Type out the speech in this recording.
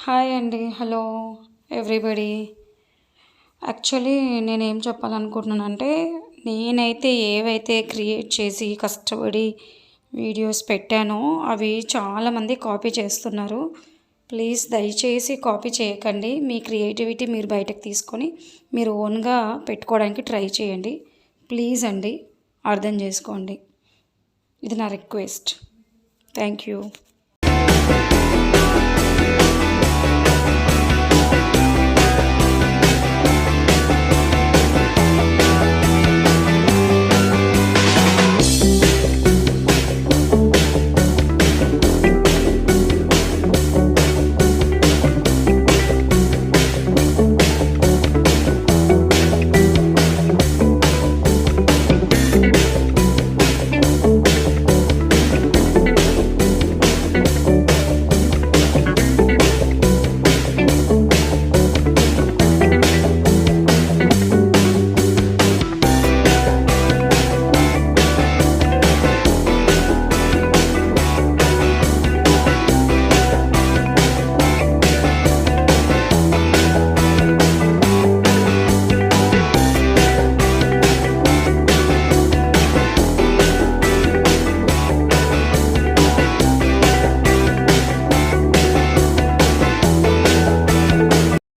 Hi అండి. Hello everybody. Actually నేనేం చెప్పాలనుకుంటున్నానంటే, నేనైతే ఏవైతే క్రియేట్ చేసి కష్టపడి వీడియోస్ పెట్టానో అవి చాలామంది కాపీ చేస్తున్నారు. ప్లీజ్ దయచేసి కాపీ చేయకండి. మీ క్రియేటివిటీ మీరు బయటకు తీసుకొని మీరు ఓన్గా పెట్టుకోవడానికి ట్రై చేయండి. ప్లీజ్ అండి, అర్థం చేసుకోండి. ఇది నా రిక్వెస్ట్. Thank you.